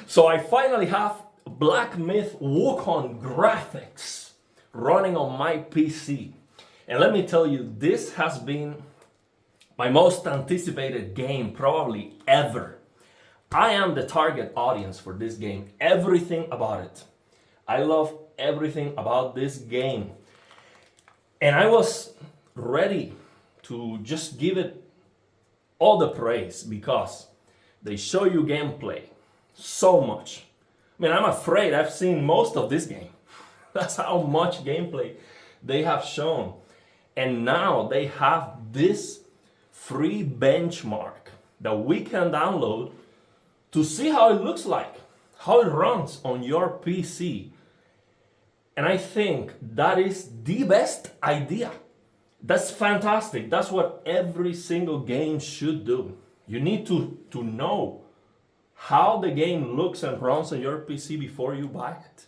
So I finally have Black Myth Wukong graphics running on my PC. And let me tell you, this has been my most anticipated game probably ever. I am the target audience for this game. Everything about it. I love everything about this game. And I was ready to just give it all the praise because they show you gameplay so much. I mean, I'm afraid I've seen most of this game. That's how much gameplay they have shown. And now they have this free benchmark that we can download to see how it looks like, how it runs on your PC. And I think that is the best idea. That's fantastic. That's what every single game should do. You need to know how the game looks and runs on your PC before you buy it.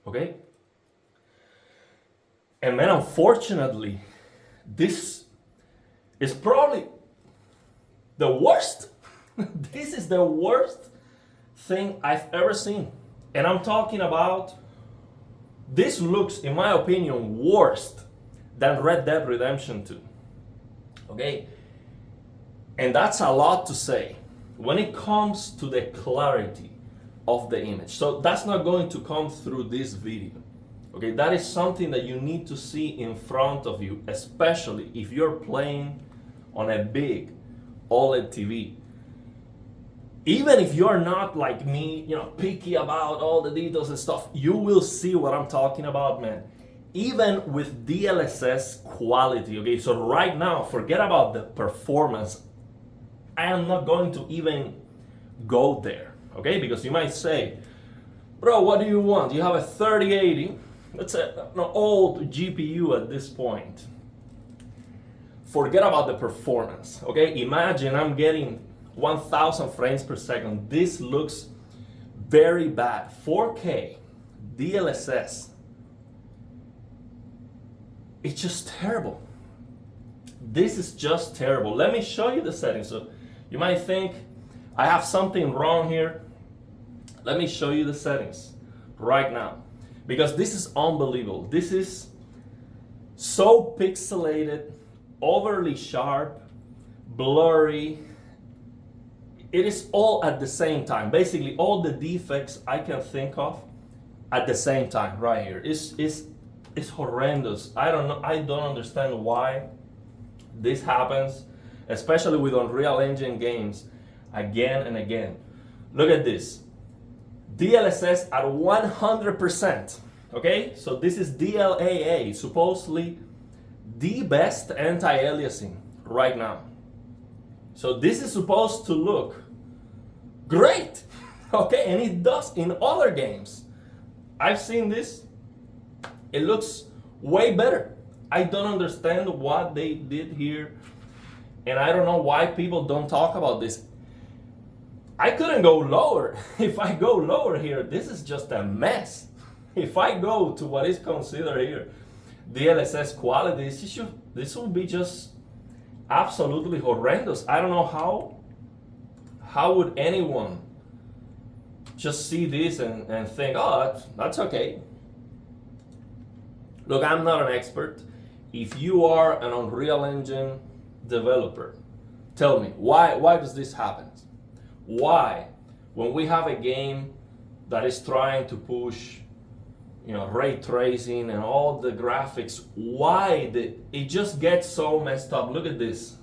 Okay? And man, unfortunately, this is probably the worst. This is the worst thing I've ever seen. And I'm talking about, this looks, in my opinion, worse than Red Dead Redemption 2. Okay? And that's a lot to say when it comes to the clarity of the image. So that's not going to come through this video. Okay, that is something that you need to see in front of you, especially if you're playing on a big OLED TV. Even if you're not like me, picky about all the details and stuff, you will see what I'm talking about, man. Even with DLSS quality, okay? So right now, forget about the performance. I am not going to even go there, okay? Because you might say, bro, what do you want? You have a 3080. That's an old GPU at this point. Forget about the performance, okay? Imagine I'm getting 1000 frames per second. This looks very bad. 4K, DLSS. It's just terrible. This is just terrible. Let me show you the settings. So you might think I have something wrong here. Let me show you the settings right now. Because this is unbelievable. This is so pixelated, overly sharp, blurry. It is all at the same time. Basically, all the defects I can think of at the same time right here. It's horrendous. I don't know. I don't understand why this happens, especially with Unreal Engine games again and again. Look at this. DLSS at 100%. Okay? So this is DLAA, supposedly the best anti-aliasing right now. So this is supposed to look great. Okay? And it does in other games. I've seen this. It looks way better. I don't understand what they did here. And I don't know why people don't talk about this. I couldn't go lower. If I go lower here, this is just a mess. If I go to what is considered here DLSS quality, this will be just absolutely horrendous. I don't know how would anyone just see this and think, oh, that's okay. Look, I'm not an expert. If you are an Unreal Engine developer, tell me, why does this happen? Why, when we have a game that is trying to push, ray tracing and all the graphics, why it just gets so messed up? Look at this.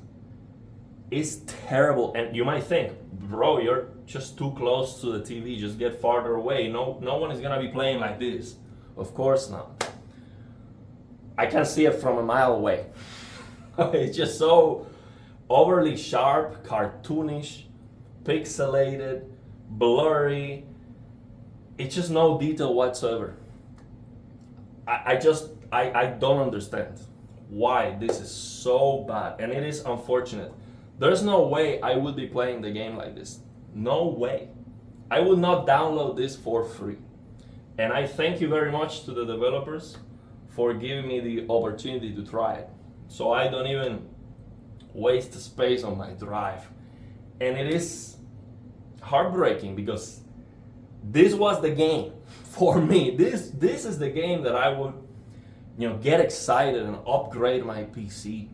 It's terrible. And you might think, bro, you're just too close to the TV. Just get farther away. No one is gonna be playing like this. Of course not. I can see it from a mile away. It's just so overly sharp, cartoonish, pixelated, blurry. It's just no detail whatsoever. I don't understand why this is so bad, and it is unfortunate. There's no way I would be playing the game like this. No way. I would not download this for free. And I thank you very much to the developers for giving me the opportunity to try it, so I don't even waste space on my drive. And it is heartbreaking because this was the game for me. This is the game that I would, get excited and upgrade my PC.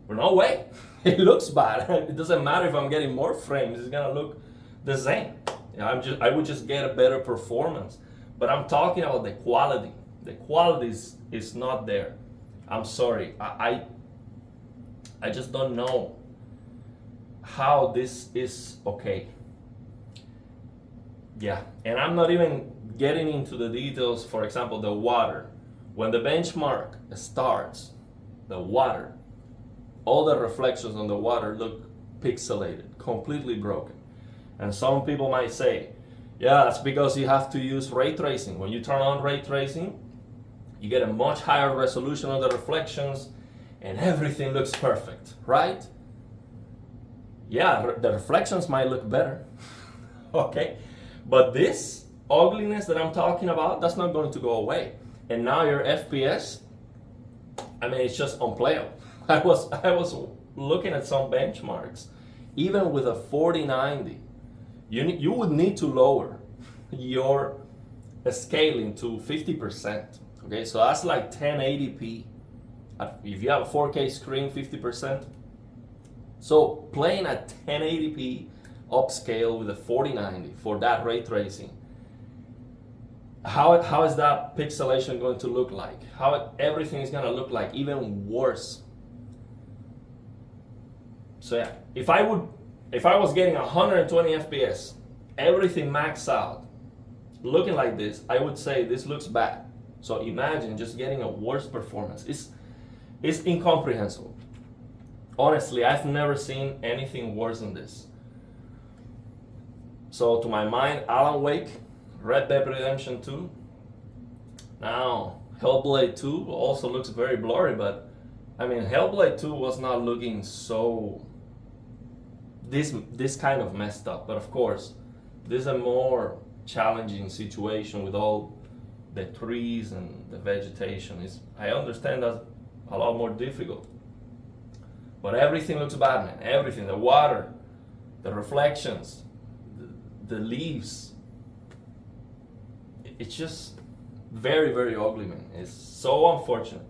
But no way, it looks bad. It doesn't matter if I'm getting more frames; it's gonna look the same. I would just get a better performance. But I'm talking about the quality. The quality is not there. I'm sorry. I just don't know how this is okay. Yeah, and I'm not even getting into the details. For example, the water. When the benchmark starts, the water, all the reflections on the water look pixelated, completely broken. And some people might say, yeah, that's because you have to use ray tracing. When you turn on ray tracing, you get a much higher resolution of the reflections and everything looks perfect, right? Yeah, the reflections might look better, okay? But this ugliness that I'm talking about, that's not going to go away. And now your FPS, it's just unplayable. I was looking at some benchmarks, even with a 4090, you would need to lower your scaling to 50%. Okay, so that's like 1080p. If you have a 4K screen, 50%. So playing at 1080p upscale with a 4090 for that ray tracing, how is that pixelation going to look like? How everything is going to look like, even worse. So yeah, if I was getting 120 FPS, everything maxed out, looking like this, I would say this looks bad. So imagine just getting a worse performance. It's incomprehensible. Honestly, I've never seen anything worse than this. So to my mind, Alan Wake, Red Dead Redemption 2, now Hellblade 2 also looks very blurry, but Hellblade 2 was not looking so this kind of messed up. But of course, this is a more challenging situation with all the trees and the vegetation. I understand that's a lot more difficult. But everything looks bad, man. Everything, the water, the reflections, the leaves. It's just very, very ugly, man. It's so unfortunate.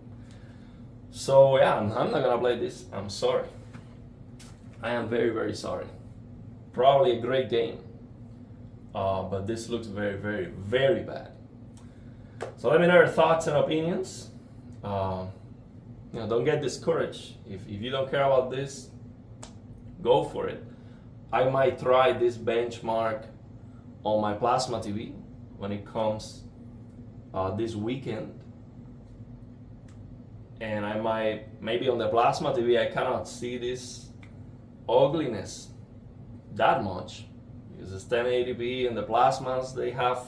So yeah, I'm not gonna play this. I'm sorry. I am very, very sorry. Probably a great game, but this looks very, very, very bad. So let me know your thoughts and opinions. Don't get discouraged. If you don't care about this, go for it. I might try this benchmark on my plasma TV when it comes this weekend. And I might, maybe on the plasma TV, I cannot see this ugliness that much because it's 1080p and the plasmas, they have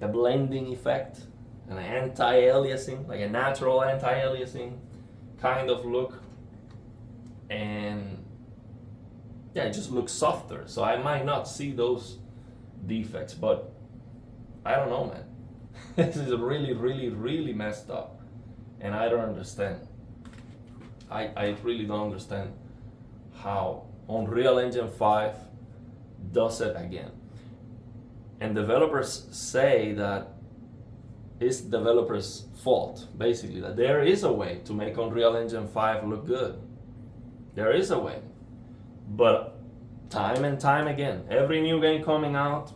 a blending effect, an anti-aliasing, like a natural anti-aliasing kind of look, and yeah, it just looks softer, so I might not see those defects, but I don't know, man. This is really, really, really messed up, and I don't understand. I really don't understand how Unreal Engine 5 does it again. And developers say that it's developers' fault, basically, that there is a way to make Unreal Engine 5 look good. There is a way. But time and time again, every new game coming out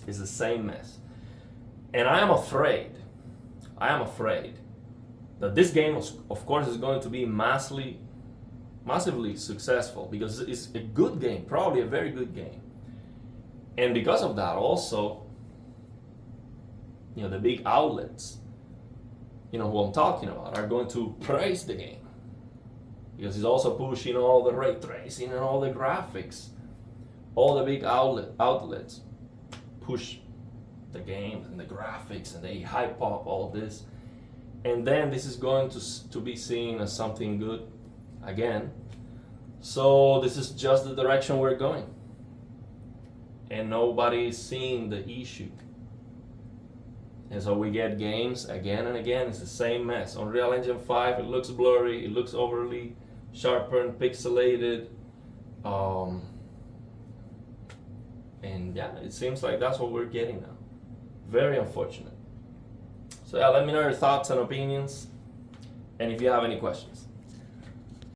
is the same mess. And I am afraid that this game, of course, is going to be massively successful because it's a good game, probably a very good game. And because of that, also, the big outlets, who I'm talking about, are going to praise the game because it's also pushing all the ray tracing and all the graphics. All the big outlets push the games and the graphics, and they hype up all this. And then this is going to be seen as something good again. So this is just the direction we're going. And nobody is seeing the issue. And so we get games again and again, it's the same mess. Unreal Engine 5, it looks blurry, it looks overly sharpened, pixelated. And yeah, it seems like that's what we're getting now. Very unfortunate. So yeah, let me know your thoughts and opinions, and if you have any questions.